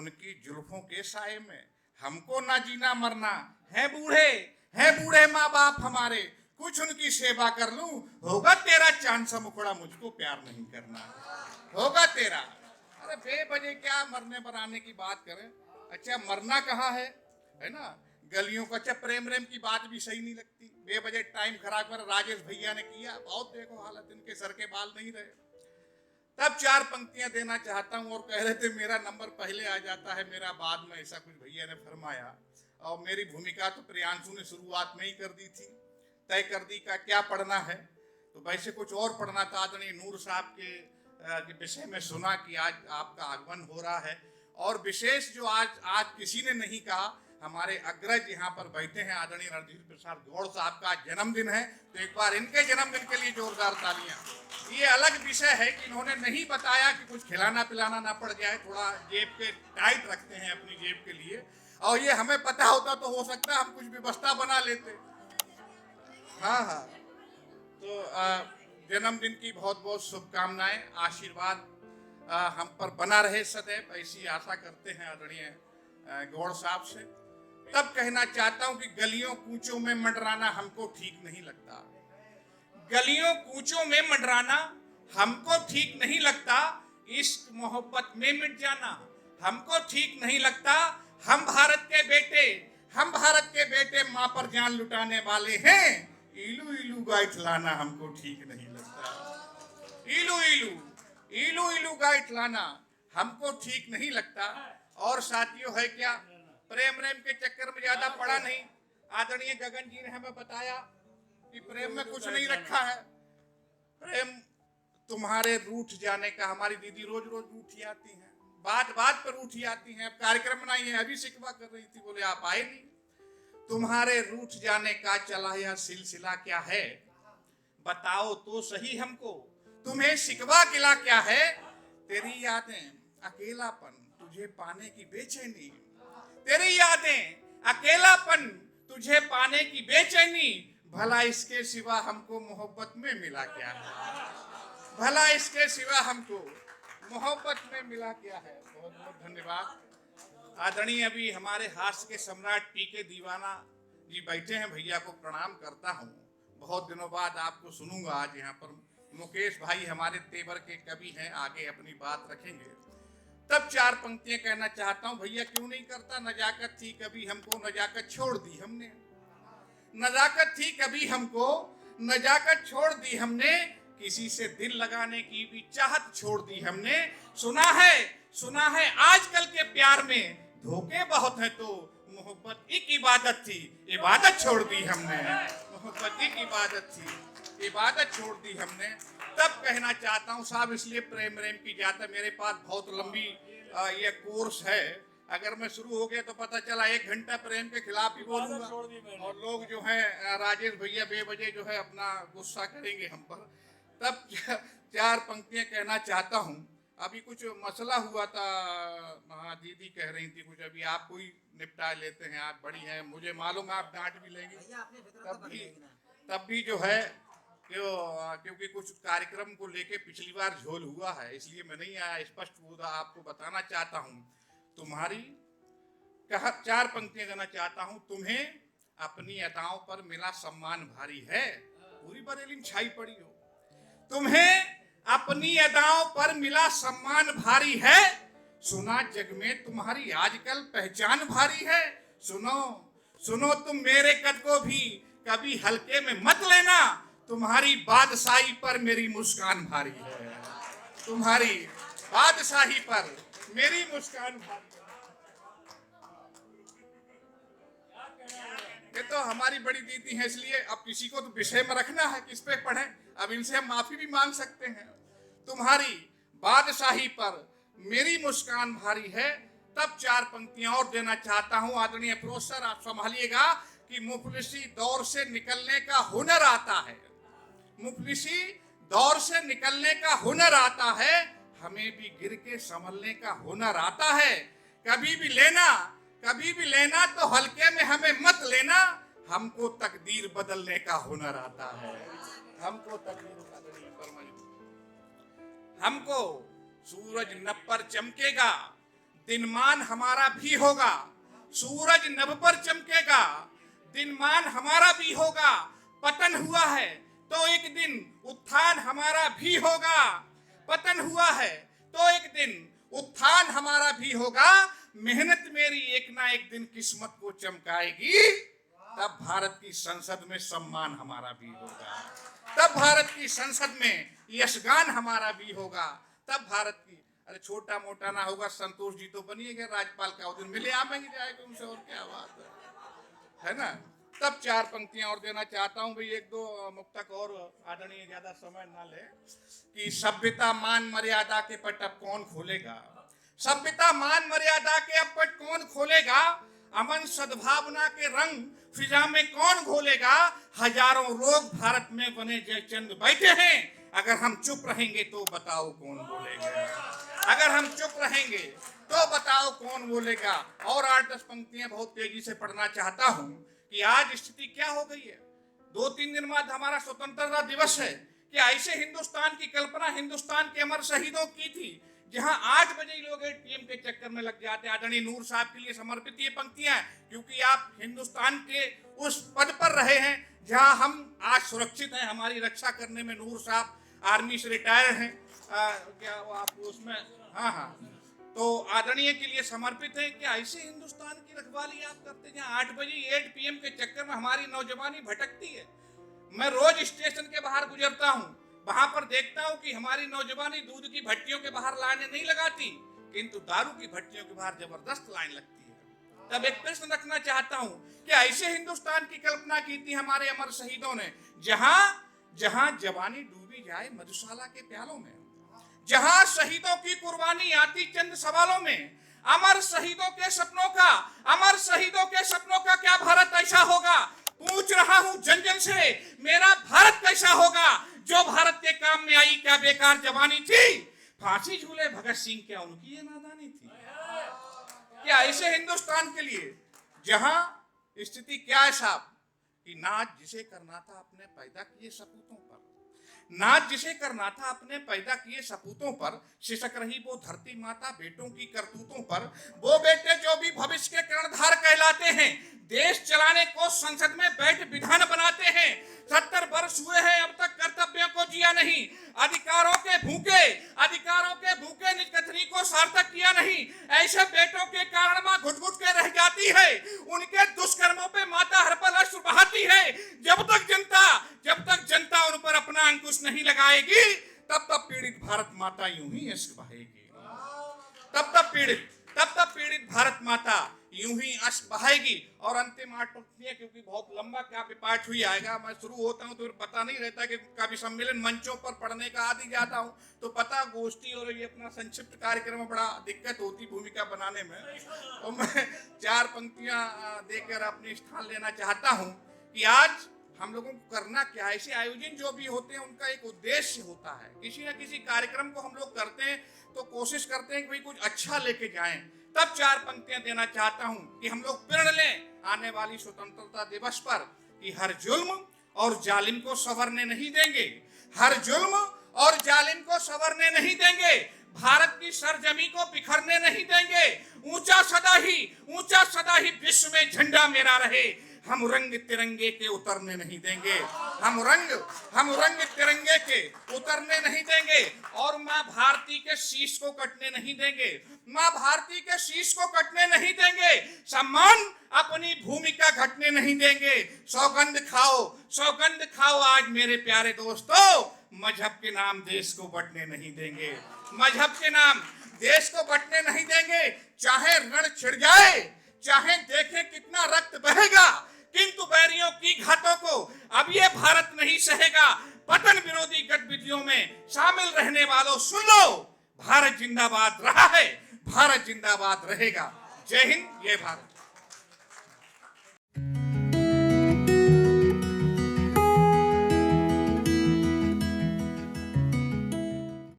उनकी जुल्फों के साए में। हमको ना जीना मरना, है बूढ़े माँ बाप हमारे, कुछ उनकी सेवा कर लूं, होगा तेरा चांद सा मुखड़ा, मुझको प्यार नहीं करना, होगा तेरा। अरे बेवजह क्या मरने बनाने की बात करें। अच्छा मरना कहाँ है ना। गलियों का, अच्छा प्रेम रेम की बात भी सही नहीं लगती, बेवजह टाइम खराब कर। राजेश भैया ने किया, बहुत देखो हालत, इनके सर के बाल नहीं रहे। तब 4 पंक्तियां देना चाहता हूं, और कह रहे थे मेरा नंबर पहले आ जाता है, मेरा बाद में, ऐसा कुछ भैया ने फरमाया। और मेरी भूमिका तो प्रियांशु ने शुरुआत में ही कर दी थी, तय कर दी का क्या पढ़ना है। तो वैसे कुछ और पढ़ना था। आदरणीय नूर साहब के विषय में सुना कि आज आपका आगमन हो रहा है, और विशेष जो आज किसी ने नहीं कहा, हमारे अग्रज यहाँ पर बैठे हैं, आदरणीय रणधीर प्रसाद गौड़ साहब का जन्मदिन है, तो एक बार इनके जन्मदिन के लिए जोरदार तालियां। ये अलग विषय है कि इन्होंने नहीं बताया कि कुछ खिलाना पिलाना ना पड़ जाए, थोड़ा जेब के टाइट रखते हैं अपनी जेब के लिए, और ये हमें पता होता तो हो सकता है हम कुछ व्यवस्था बना लेते। हाँ, तो जन्मदिन की बहुत बहुत शुभकामनाएं, आशीर्वाद हम पर बना रहे सदैव, ऐसी आशा करते हैं आदरणीय गौड़ साहब से। तब कहना चाहता हूं कि गलियों कूचों में मंडराना हमको ठीक नहीं लगता, गलियों कूचों में मंडराना हमको ठीक नहीं लगता, इश्क मोहब्बत में मिट जाना हमको ठीक नहीं लगता। हम भारत के बेटे माँ पर जान लुटाने वाले हैं, इलू इलू गाइठ लाना हमको ठीक नहीं लगता, इलू इलू गाइठ लाना हमको ठीक नहीं लगता। और साथियों है क्या, प्रेम रेम के चक्कर में ज्यादा पड़ा नहीं। आदरणीय गगन जी ने हमें बताया कि प्रेम में कुछ नहीं रखा है, प्रेम तुम्हारे रूठ जाने का। हमारी दीदी रोज रोज रूठी आती हैं, बात बात पर रूठी आती हैं। अब कार्यक्रम बनाई है, अभी शिकवा कर रही थी, बोले आप आए नहीं। तुम्हारे रूठ जाने का चला यह सिलसिला क्या है, बताओ तो सही हमको, तुम्हें शिकवा गिला क्या है। तेरी यादें अकेलापन तुझे पाने की बेचैनी, तेरी यादें अकेलापन तुझे पाने की बेचैनी, भला इसके सिवा हमको मोहब्बत में मिला क्या है, भला इसके सिवा हमको मोहब्बत में मिला क्या है। बहुत बहुत धन्यवाद। आदरणीय अभी हमारे हास्य के सम्राट टीके दीवाना जी बैठे हैं, भैया को प्रणाम करता हूँ। बहुत दिनों बाद आपको सुनूंगा आज यहाँ पर। मुकेश भाई हमारे तेवर के कवि हैं, आगे अपनी बात रखेंगे। तब 4 पंक्तियां कहना चाहता हूँ। भैया क्यों नहीं करता, नजाकत थी कभी हमको नजाकत छोड़ दी हमने, नजाकत थी कभी हमको नजाकत छोड़ दी हमने, किसी से दिल लगाने की भी चाहत छोड़ दी हमने। सुना है आजकल के प्यार में धोखे बहुत है, तो मोहब्बत एक इबादत थी, इबादत छोड़ दी हमने, मोहब्बत एक इबादत थी, इबादत छोड़ दी हमने। तब कहना चाहता हूँ साहब, इसलिए प्रेम रेम की जाता, मेरे पास बहुत लंबी ये कोर्स है, अगर मैं शुरू हो गया तो पता चला 1 घंटा प्रेम के खिलाफ ही बोलूंगा, और लोग जो है राजेश भैया बेवजह जो है अपना गुस्सा करेंगे हम पर। तब 4 पंक्तियां कहना चाहता हूँ। अभी कुछ मसला हुआ था, हाँ दीदी कह रही थी कुछ, अभी आप कोई निपटा लेते हैं, आप बड़ी हैं, मुझे मालूम आप डांट भी लेंगी। तब भी जो है क्योंकि कुछ कार्यक्रम को लेके पिछली बार झोल हुआ है, इसलिए मैं नहीं आया। स्पष्ट मुद्दा आपको बताना चाहता हूँ। तुम्हारी 4 पंक्तियां कहना चाहता हूँ। तुम्हें अपनी अदाओं पर मिला सम्मान भारी है, पूरी बरेली में छाई पड़ी हो। तुम्हें अपनी अदाओं पर मिला सम्मान भारी है, सुना जग में तुम्हारी आजकल पहचान भारी है। सुनो तुम मेरे कद को भी कभी हल्के में मत लेना, तुम्हारी बादशाही पर मेरी मुस्कान भारी है, तुम्हारी बादशाही पर मेरी मुस्कान भारी है। ये तो हमारी बड़ी दीदी है, इसलिए अब किसी को तो विषय में रखना है, किस पे पढ़े। अब इनसे हम माफी भी मांग सकते हैं। तुम्हारी बादशाही पर मेरी मुस्कान भारी है। तब 4 पंक्तियां और देना चाहता हूं। आदरणीय प्रोफेसर आप संभालिएगा कि मुफलिसी दौर से निकलने का हुनर आता है, मुफलिसी दौर से निकलने का हुनर आता है, हमें भी गिर के संभलने का हुनर आता है। कभी भी लेना तो हल्के में हमें मत लेना, हमको तकदीर बदलने का हुनर आता है, हमको तकदीर बदलने, हमको सूरज नब पर चमकेगा, दिनमान हमारा भी होगा, सूरज नभ पर चमकेगा, दिनमान हमारा भी होगा, पतन हुआ है तो एक दिन उत्थान हमारा भी होगा, पतन हुआ है तो एक दिन उत्थान हमारा भी होगा, मेहनत मेरी एक ना एक दिन किस्मत को चमकाएगी, तब भारत की संसद में सम्मान हमारा भी होगा, तब भारत की संसद में यशगान हमारा भी होगा, तब भारत की, अरे छोटा मोटा ना होगा, संतोष जी तो बनिएगा राज्यपाल का उस दिन मिले आवेंगे जाएगा उनसे, और क्या बात है ना। तब चार पंक्तियां और देना चाहता हूं भाई, एक दो मुक्तक और आदरणीय, ज्यादा समय ना ले, कि सभ्यता मान मर्यादा के पट अब कौन खोलेगा, सभ्यता मान मर्यादा के अब पट कौन खोलेगा, अमन सद्भावना के रंग फिजा में कौन घोलेगा, हजारों लोग भारत में बने जयचंद बैठे हैं, अगर हम चुप रहेंगे तो बताओ कौन बोलेगा, अगर हम चुप रहेंगे तो बताओ कौन बोलेगा। और 8-10 पंक्तियां बहुत तेजी से पढ़ना चाहता हूं कि आज स्थिति क्या हो गई है। 2-3 दिन बाद हमारा स्वतंत्रता दिवस है कि ऐसे हिंदुस्तान की कल्पना हिंदुस्तान के अमर शहीदों की थी, जहां 8 बजे लोग एटीएम के चक्कर में लग जाते। आदरणीय नूर साहब के लिए समर्पित ये पंक्तियां, क्योंकि आप हिंदुस्तान के उस पद पर रहे हैं जहां हम आज सुरक्षित हैं, हमारी रक्षा करने में नूर साहब आर्मी से रिटायर हैं, क्या वो आप उसमें, हाँ, तो आदरणीय के लिए समर्पित है कि ऐसे हिंदुस्तान की रखवाली आप करते हैं जहाँ 8 बजे 8 PM के चक्कर में हमारी नौजवानी भटकती है। मैं रोज स्टेशन के बाहर गुजरता हूँ, वहां पर देखता हूँ कि हमारी नौजवानी दूध की भट्टियों के बाहर लाइनें नहीं लगाती, किंतु दारू की भट्टियों के बाहर जबरदस्त लाइन लगती है। तब एक प्रश्न रखना चाहता हूँ कि ऐसे हिंदुस्तान की कल्पना की थी हमारे अमर शहीदों ने, जहां जवानी डूबी जाए मधुशाला के प्यालों में, जहां शहीदों की कुर्बानी आती चंद सवालों में, अमर शहीदों के सपनों का, अमर शहीदों के सपनों का क्या भारत ऐसा होगा, पूछ रहा हूं जन जन से, मेरा भारत कैसा होगा, जो भारत के काम में आई क्या बेकार जवानी थी, फांसी झूले भगत सिंह क्या उनकी ये नादानी थी। क्या ऐसे हिंदुस्तान के लिए जहां स्थिति क्या है साहब, कि नाच जिसे करना था अपने पैदा किए सपूतों पर, नाच जिसे करना था अपने पैदा किए सपूतों पर, शिशक रही वो धरती माता बेटों की करतूतों पर, वो बेटे जो भी भविष्य के कर्णधार कहलाते हैं, देश चलाने को संसद में बैठ विधान बनाते हैं, 70 वर्ष हुए हैं अब तक कर्तव्यों को जिया नहीं, अधिकारों के भूखे निज कथनी को सार्थक किया नहीं, ऐसे बेटों के कारण मां घुट घुट के रह जाती है, उनके दुष्कर्मों पे माता हर पल अश्रु बहाती है, जब तक जनता उन पर अपना अंकुश नहीं लगाएगी, तब तक पीड़ित भारत माता यूं ही अश्क बहाएगी, तब तक पीड़ित भारत माता यूं ही अश्क बहाएगी। और अंतिम 8 पंक्तियां, क्योंकि बहुत लंबा काव्य पाठ हुई आएगा, मैं शुरू होता हूं तो पता नहीं रहता कि काव्य सम्मेलन मंचों पर पढ़ने का आदि जाता हूं तो पता गोष्ठी और ये अपना संक्षिप्त कार्यक्रम में बड़ा दिक्कत होती भूमिका बनाने में, और मैं 4 पंक्तियां देकर अपनी स्थान लेना चाहता हूं कि आज हम लोगों को करना क्या है। ऐसे आयोजन जो भी होते हैं उनका एक उद्देश्य होता है, किसी न किसी कार्यक्रम को हम लोग करते हैं तो कोशिश करते हैं कि भाई कुछ अच्छा लेके जाएं। तब 4 पंक्तियां देना चाहता हूं कि हम लोग प्रण लें आने वाली स्वतंत्रता दिवस पर कि हर जुल्म और जालिम को संवरने नहीं देंगे, हर जुल्म और जालिम को संवरने नहीं देंगे, भारत की सरजमी को बिखरने नहीं देंगे, ऊंचा सदा ही विश्व में झंडा मेरा रहे, हम रंग तिरंगे के उतरने नहीं देंगे, हम रंग तिरंगे के उतरने नहीं देंगे, और माँ भारती के शीश को कटने नहीं देंगे, माँ भारती के शीश को कटने नहीं देंगे, सम्मान अपनी भूमिका घटने नहीं देंगे। सौगंध खाओ आज मेरे प्यारे दोस्तों, मजहब के नाम देश को बंटने नहीं देंगे, मजहब के नाम देश को बंटने नहीं देंगे। चाहे रण छिड़ जाए, चाहे देखें कितना रक्त बहेगा, किंतु बैरियों की घातों को अब ये भारत नहीं सहेगा। पतन विरोधी गतिविधियों में शामिल रहने वालों सुन लो, भारत जिंदाबाद रहा है, भारत जिंदाबाद रहेगा। जय हिंद, जय भारत।